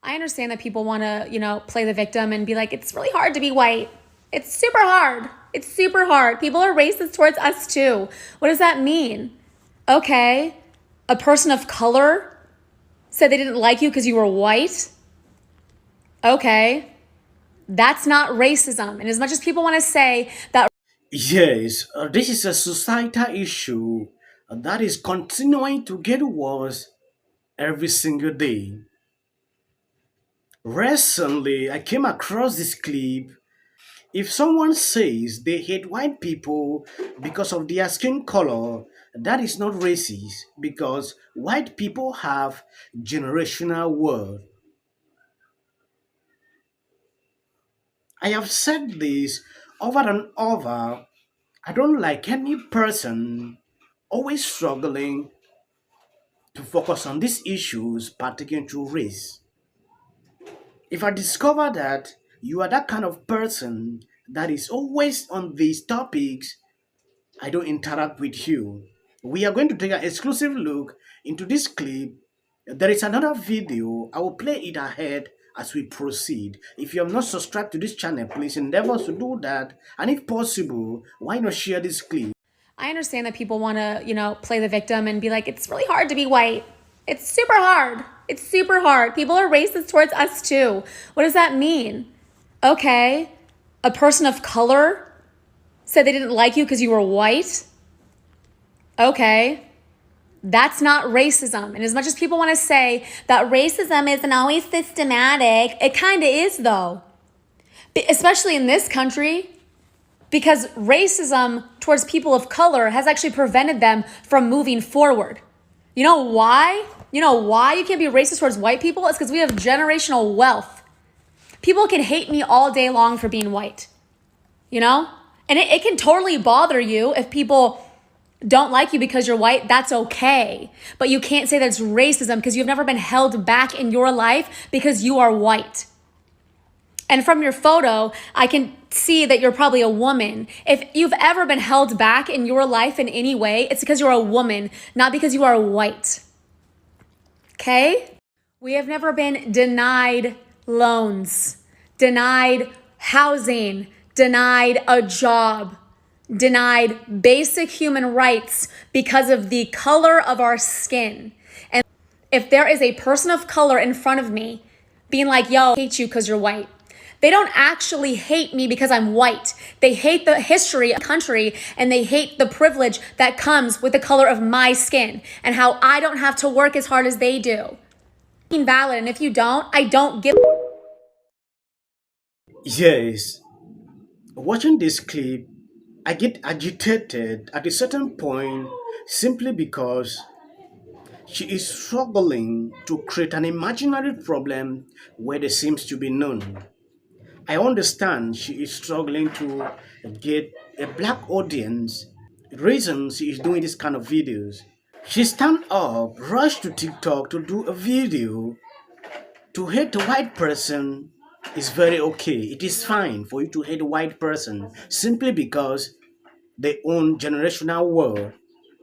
I understand that people want to, play the victim and be like, it's really hard to be white. It's super hard. It's super hard. People are racist towards us too. What does that mean? Okay, a person of color said they didn't like you because you were white. Okay, that's not racism. And as much as people want to say that Yes, this is a societal issue that is continuing to get worse every single day. Recently, I came across this clip. If someone says they hate white people because of their skin color, that is not racist because white people have generational worth. I have said this over and over. I don't like any person always struggling to focus on these issues pertaining to race. If I discover that you are that kind of person that is always on these topics, I don't interact with you. We are going to take an exclusive look into this clip. There is another video. I will play it ahead as we proceed. If you have not subscribed to this channel, please endeavor to do that. And if possible, why not share this clip? I understand that people want to, play the victim and be like, it's really hard to be white. It's super hard. It's super hard. People are racist towards us too. What does that mean? Okay, a person of color said they didn't like you because you were white. Okay, that's not racism. And as much as people want to say that racism isn't always systematic, it kind of is though. Especially in this country, because racism towards people of color has actually prevented them from moving forward. You know why? You know why you can't be racist towards white people? It's because we have generational wealth. People can hate me all day long for being white, you know? And it can totally bother you if people don't like you because you're white. That's okay. But you can't say that it's racism because you've never been held back in your life because you are white. And from your photo, I can see that you're probably a woman. If you've ever been held back in your life in any way, it's because you're a woman, not because you are white. Okay? We have never been denied loans, denied housing, denied a job, denied basic human rights because of the color of our skin. And if there is a person of color in front of me being like, yo, I hate you because you're white, they don't actually hate me because I'm white. They hate the history of the country and they hate the privilege that comes with the color of my skin and how I don't have to work as hard as they do. Invalid, and if you don't, I don't give. Yes, watching this clip, I get agitated at a certain point simply because she is struggling to create an imaginary problem where there seems to be none. I understand she is struggling to get a black audience. Reason she is doing this kind of videos. She stand up, rush to TikTok to do a video. To hate a white person is very okay. It is fine for you to hate a white person simply because they own generational wealth.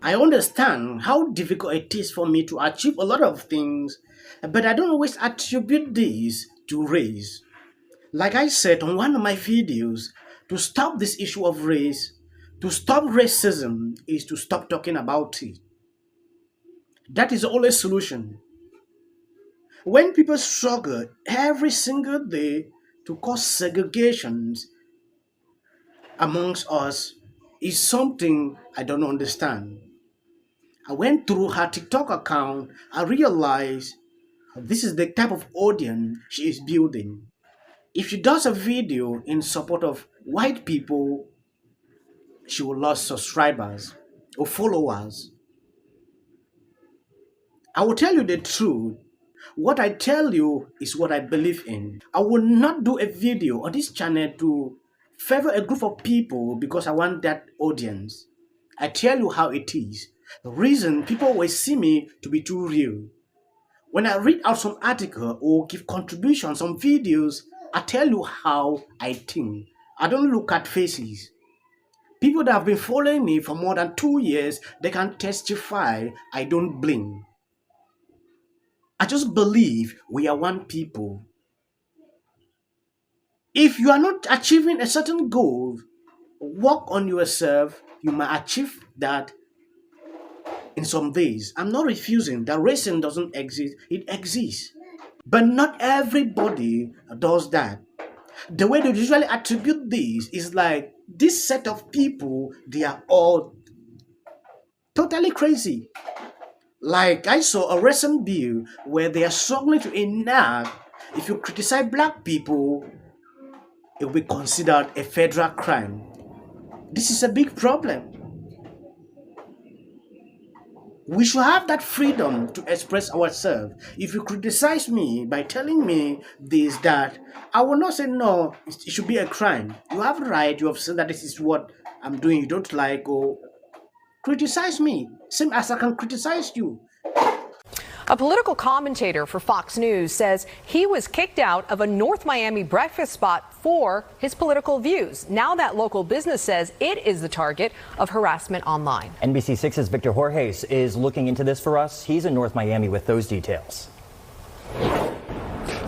I understand how difficult it is for me to achieve a lot of things, but I don't always attribute this to race. Like I said on one of my videos, to stop this issue of race, to stop racism is to stop talking about it. That is the only solution. When people struggle every single day to cause segregations amongst us, is something I don't understand. I went through her TikTok account, I realized this is the type of audience she is building. If she does a video in support of white people, she will lose subscribers or followers. I will tell you the truth. What I tell you is what I believe in. I will not do a video on this channel to favor a group of people because I want that audience. I tell you how it is. The reason people will see me to be too real. When I read out some article or give contributions on videos, I tell you how I think. I don't look at faces. People that have been following me for more than 2 years, they can testify I don't blink. I just believe we are one people. If you are not achieving a certain goal, work on yourself. You might achieve that in some ways. I'm not refusing that racism doesn't exist, it exists. But not everybody does that. The way they usually attribute this is like this set of people, they are all totally crazy. Like I saw a recent bill where they are struggling to enact if you criticize black people, it will be considered a federal crime. This is a big problem. We should have that freedom to express ourselves. If you criticize me by telling me this, that, I will not say no, it should be a crime. You have a right, you have said that this is what I'm doing, you don't like, or criticize me. Same as I can criticize you. A political commentator for Fox News says he was kicked out of a North Miami breakfast spot for his political views. Now that local business says it is the target of harassment online. NBC6's Victor Jorges is looking into this for us. He's in North Miami with those details.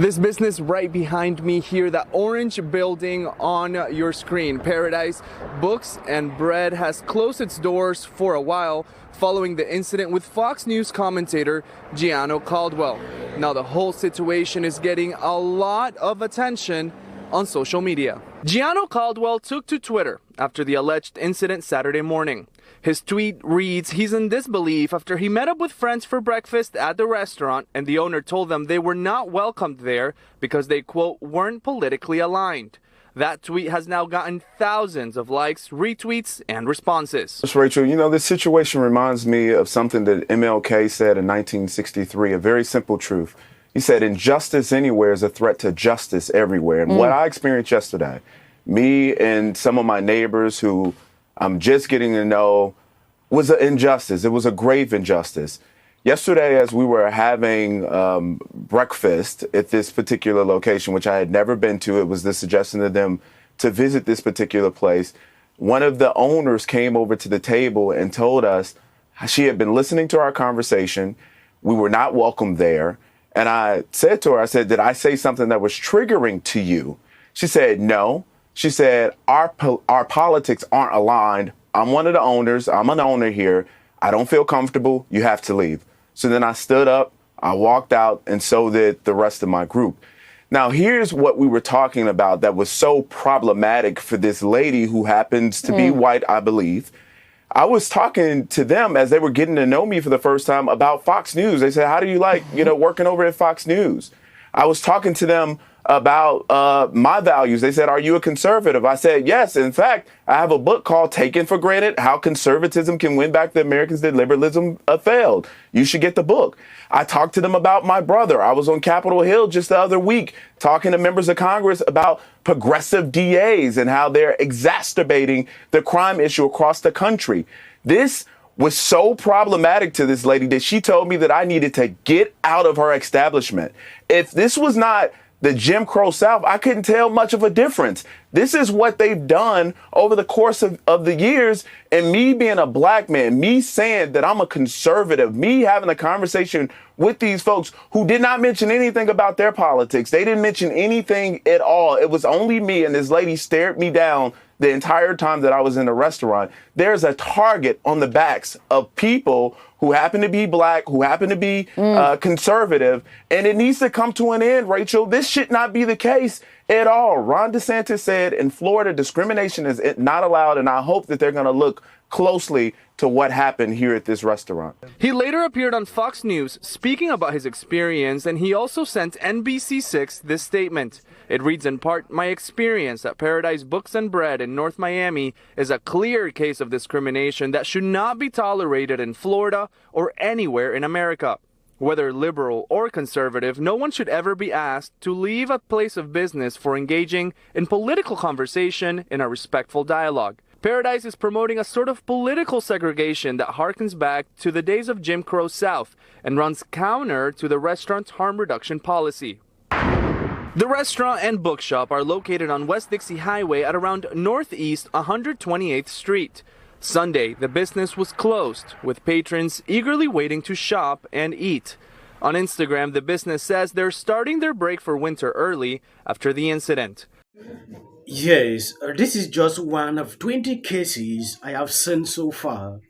This business right behind me here, that orange building on your screen, Paradise Books and Bread, has closed its doors for a while following the incident with Fox News commentator Gianno Caldwell. Now the whole situation is getting a lot of attention on social media. Gianno Caldwell took to Twitter after the alleged incident Saturday morning. His tweet reads he's in disbelief after he met up with friends for breakfast at the restaurant and the owner told them they were not welcomed there because they, quote, weren't politically aligned. That tweet has now gotten thousands of likes, retweets, and responses. Rachel, you know, this situation reminds me of something that MLK said in 1963, a very simple truth. He said, injustice anywhere is a threat to justice everywhere. And what I experienced yesterday, me and some of my neighbors who I'm just getting to know, was an injustice. It was a grave injustice. Yesterday, as we were having breakfast at this particular location, which I had never been to, it was the suggestion of them to visit this particular place. One of the owners came over to the table and told us she had been listening to our conversation. We were not welcome there. And I said to her, I said, did I say something that was triggering to you? She said, no. She said, our politics aren't aligned. I'm one of the owners. I'm an owner here. I don't feel comfortable. You have to leave. So then I stood up, I walked out, and so did the rest of my group. Now, here's what we were talking about that was so problematic for this lady who happens to be white, I believe. I was talking to them as they were getting to know me for the first time about Fox News. They said, how do you like, working over at Fox News? I was talking to them about my values. They said, are you a conservative? I said, yes. In fact, I have a book called Taken for Granted, How Conservatism Can Win Back the Americans That Liberalism Failed. You should get the book. I talked to them about my brother. I was on Capitol Hill just the other week talking to members of Congress about progressive DAs and how they're exacerbating the crime issue across the country. This was so problematic to this lady that she told me that I needed to get out of her establishment. If this was not the Jim Crow South, I couldn't tell much of a difference. This is what they've done over the course of the years. And me being a black man, me saying that I'm a conservative, me having a conversation with these folks who did not mention anything about their politics. They didn't mention anything at all. It was only me, and this lady stared me down the entire time that I was in the restaurant. There's a target on the backs of people who happen to be black, who happen to be conservative, and it needs to come to an end, Rachel. This should not be the case at all. Ron DeSantis said in Florida, discrimination is not allowed, and I hope that they're going to look closely to what happened here at this restaurant. He later appeared on Fox News speaking about his experience, and he also sent NBC6 this statement. It reads in part, my experience at Paradise Books and Bread in North Miami is a clear case of discrimination that should not be tolerated in Florida or anywhere in America. Whether liberal or conservative, no one should ever be asked to leave a place of business for engaging in political conversation in a respectful dialogue. Paradise is promoting a sort of political segregation that harkens back to the days of Jim Crow South and runs counter to the restaurant's harm reduction policy. The restaurant and bookshop are located on West Dixie Highway at around Northeast 128th Street. Sunday, the business was closed, with patrons eagerly waiting to shop and eat. On Instagram, the business says they're starting their break for winter early after the incident. Yes, this is just one of 20 cases I have seen so far.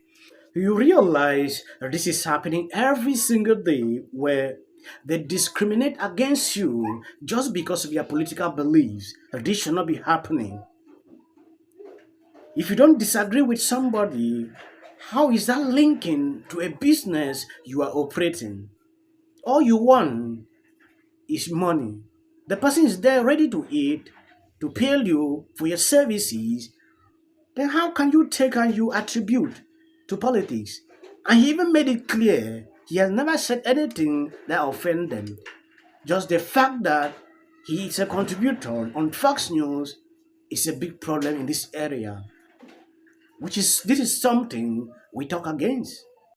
You realize this is happening every single day where they discriminate against you just because of your political beliefs. This should not be happening. If you don't disagree with somebody, how is that linking to a business you are operating? All you want is money. The person is there ready to eat, to pay you for your services. Then how can you take and you attribute to politics? And he even made it clear he has never said anything that offended them. Just the fact that he is a contributor on Fox News is a big problem in this area, which is this is something we talk against.